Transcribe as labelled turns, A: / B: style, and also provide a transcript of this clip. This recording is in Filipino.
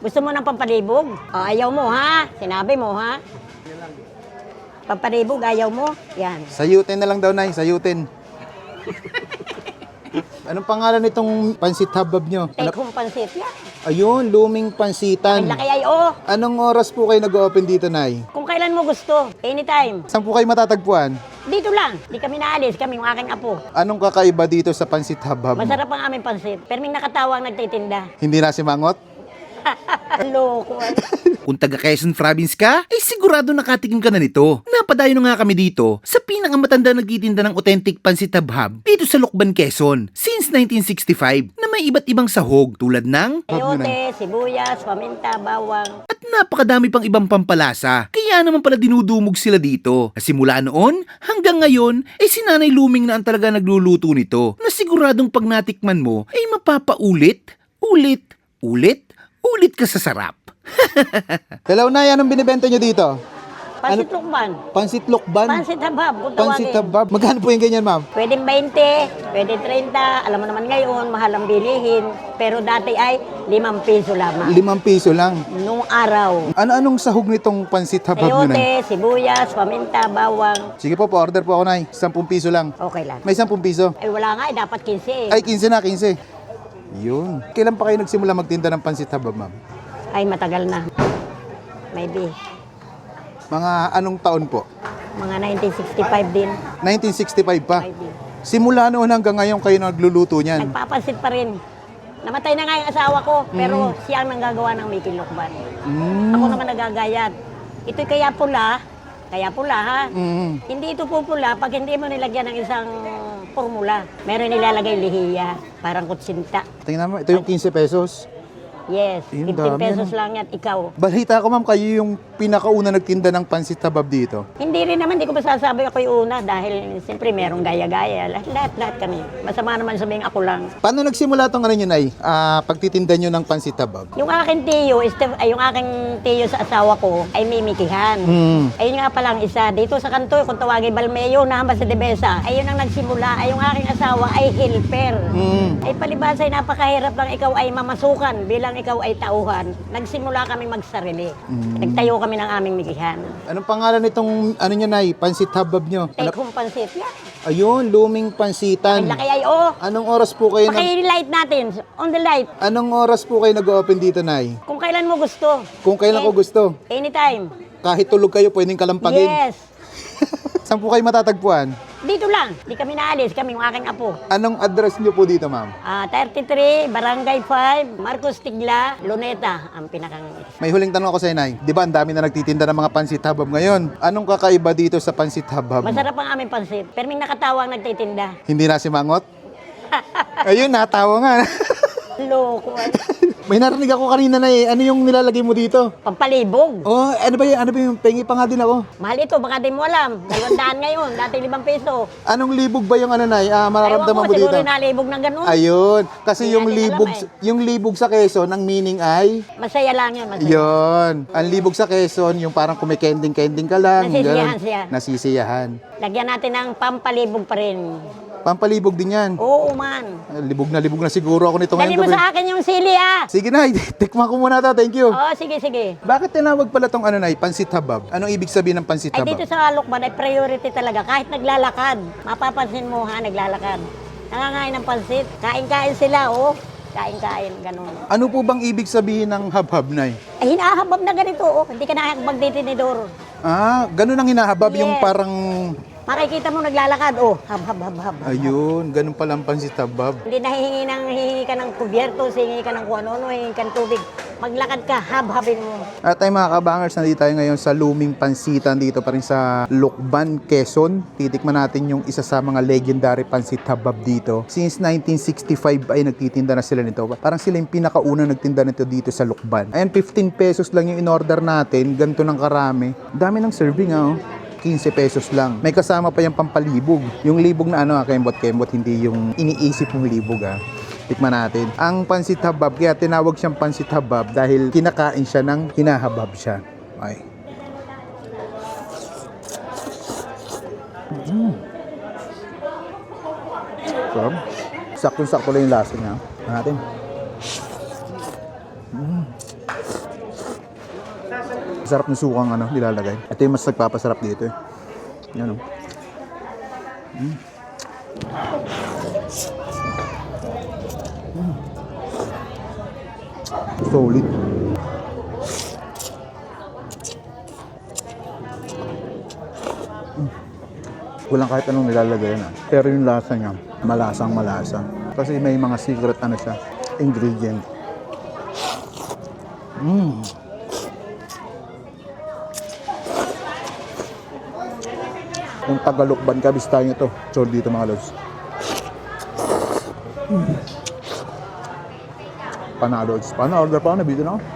A: Gusto mo ng pampalibog? O, ayaw mo ha? Sinabi mo ha? Pampalibog, ayaw mo? Yan.
B: Sayutin na lang daw, Nay. Sayutin. Anong pangalan nitong pansit habab nyo?
A: Take home pansit yan.
B: Ayun, luming pansitan.
A: Ang laki ay o.
B: Anong oras po kayo nag-open dito, Nay?
A: Kung kailan mo gusto, anytime.
B: Saan po kayo matatagpuan?
A: Dito lang. Di kami naalis, kami yung aking apo.
B: Anong kakaiba dito sa pansit habab mo?
A: Masarap ang aming pansit. Perming nakatawang nagtitinda.
B: Hindi na si Mangot?
A: Loko.
C: Kung taga Quezon Province ka, ay sigurado nakatikim ka na nito. Napadayo na nga kami dito sa pinakamatanda nagtitinda ng authentic pansit habhab dito sa Lucban, Quezon since 1965 na may iba't ibang sahog tulad ng
A: Eyote, sibuyas, paminta, bawang.
C: at napakadami pang ibang pampalasa. Kaya naman pala dinudumog sila dito. Simula noon hanggang ngayon, ay si Nanay Luming na ang talaga nagluluto nito na siguradong pag natikman mo ay mapapaulit, ulit ka sa sarap.
B: Hello, Nay. Anong binibenta nyo dito?
A: Pansit lukban.
B: Pansit lokban?
A: Pansit habhab, kung
B: Pansit
A: tawagin.
B: habab? Magkano po yung ganyan, ma'am?
A: Pwedeng 20, pwede 30. Alam mo naman ngayon, mahal ang bilihin. Pero dati ay 5 piso lamang.
B: 5 piso lang.
A: Nung araw.
B: Ano-anong sahog nitong pansit habab nyo, Nay?
A: Eyote, sibuyas, paminta, bawang.
B: Sige po, pa-order po ako, Nay. 10 piso lang.
A: Okay lang.
B: May 10 piso.
A: Ay wala nga, dapat 15 eh.
B: Ay, 15 na, 15. Yun. Kailan pa kayo nagsimula magtinda ng pansit habab, ma'am?
A: Ay matagal na. Maybe.
B: Mga anong taon po?
A: Mga 1965 din.
B: 1965 pa.
A: Maybe.
B: Simula noon hanggang ngayon kayo nagluluto niyan.
A: Nagpapansit pa rin. Namatay na nga yung asawa ko, pero siya ang nanggagawa ng Mickey Lokban. Ako naman nagagayat. Ito'y kaya pula ha. Hindi ito pupula pag hindi mo nilagyan ng isang formula. Meron nilalagay lihiya, parang kutsinta.
B: Tingnan mo, ito yung 15 pesos.
A: Yes,
B: Ayun,
A: 15
B: dami,
A: pesos
B: no?
A: lang yan, ikaw.
B: Balita ko, ma'am, kayo yung pinakauna nagtinda ng pansit habab dito.
A: Hindi rin naman, hindi ko masasabi ako yung una dahil siyempre merong gaya-gaya. Lahat kami. Masama naman sabihin ako lang.
B: Paano nagsimula tong ano nyo, Nay? Pagtitinda nyo ng pansit habab?
A: Yung aking tiyo, yung aking tiyo sa asawa ko ay mimikihan. Ayun nga palang isa, dito sa kanto, kung tawagin Balmeo, nahamba sa Debesa. Ayun ang nagsimula, ay yung aking asawa ay helper. Ay palibasa ay napakahirap lang ikaw ay mamasukan bilang ikaw ay tauhan. Nagsimula kami magsarili. Nagtayo kami ng aming mikihan.
B: Anong pangalan nitong ano nyo, Nay? Pansit habab nyo?
A: Take home pansit yan.
B: Ayun, luming pansitan.
A: Ang laki ay o.
B: Anong oras po kayo
A: Paki-light natin, on the light.
B: Anong oras po kayo nag-open dito, Nay?
A: Kung kailan mo gusto.
B: Kung kailan ko gusto.
A: Anytime.
B: Kahit tulog kayo, pwedeng kalampagin.
A: Yes.
B: Saan po kayo matatagpuan?
A: Dito lang. Di kami naalis, kami yung aking apo.
B: Anong address nyo po dito, ma'am?
A: 33, Barangay 5, Marcos Tigla, Luneta, ang pinakang...
B: May huling tanong ako sa Nay. Di ba ang dami na nagtitinda ng mga pansit habab ngayon? Anong kakaiba dito sa pansit habab?
A: Masarap ang aming pansit. Perming nakatawang nagtitinda.
B: Hindi na si Mangot? Ayun, natawa nga.
A: Loko.
B: May narinig ako kanina na eh. Ano yung nilalagay mo dito?
A: Pampalibog.
B: Oh, ano ba yun? Ano ba yung pengi pa nga din ako?
A: Mahal ito, baka di mo alam. 200 ngayon, dati 5 peso.
B: Anong libog ba yung ano, Nay?
A: Ewan
B: Mararamdaman
A: ko,
B: mo dito?
A: siguro nalibog ng ganun.
B: Ayun. Kasi
A: Hindi
B: yung
A: natin
B: libog,
A: alam
B: yung libog sa Quezon, ang meaning ay...
A: Masaya lang yun, masaya.
B: Yun. Ang libog sa Quezon, yung parang kumikending-kending ka lang.
A: Nasisiyahan
B: ganun.
A: siya.
B: Nasisiyahan.
A: Lagyan natin ng pampalibog pa rin.
B: Pampalibog din yan.
A: Oo man.
B: Libog na siguro ako nito
A: Dali
B: ngayon
A: mo
B: gabi.
A: sa akin yung sili ah.
B: Sige, Nay. Tikman ko muna to. Thank you.
A: Oo, sige, sige.
B: Bakit tinawag pala tong ano, Nay? Pansit habab? Anong ibig sabihin ng pansit
A: Ay
B: habab?
A: dito sa Lucban ay priority talaga. Kahit naglalakad, mapapansin mo ha, naglalakad. Nangangain ng pansit. Kain-kain sila, oh. Kain-kain, ganun.
B: Ano po bang ibig sabihin ng habhab, Nay?
A: Ay, hinahabab na ganito, oh. Hindi ka nakakabag ditinidor.
B: Ganun ang hinahabab, yung
A: Yes.
B: parang...
A: Makikita mo naglalakad, oh. Hab.
B: Ayun, ganun pala ang pansit habab.
A: Hindi hihingi ka ng kubyerto, hihingi ka ng kung ano-ano, hihingi ka ng tubig. Maglakad ka, habhabin mo.
B: At ay mga kabangers, nandito tayo ngayon sa luming pansitan dito pa rin sa Lucban, Quezon. Titikman natin yung isa sa mga legendary pansit habab dito. Since 1965 ay nagtitinda na sila nito. Parang sila yung pinakauna nagtinda nito dito sa Lucban. Ayan, 15 pesos lang yung in-order natin. Ganito ng karami. Dami ng serving, oh. 15 pesos lang. May kasama pa yung pampalibog. Yung libog na ano, kembot-kembot, hindi yung iniisip mong libog, Tikman natin. Ang pansit habab, kaya tinawag siyang pansit habab dahil kinakain siya ng hinahabab siya. Ay. Sarap. Sakto-sakto lang yung lasa niya. Tingnan natin. Sarap ng sukang ano, nilalagay. Ito yung mas nagpapasarap dito eh. Yan o. Solid. Walang kahit anong nilalagay na. Pero yung lasa niya, malasang malasa. Kasi may mga secret ano siya, ingredient. Yung Tagalukban Kabistaya to. So dito mga lods. Panalo. Panalo. Order pa ako. Nabito na ako.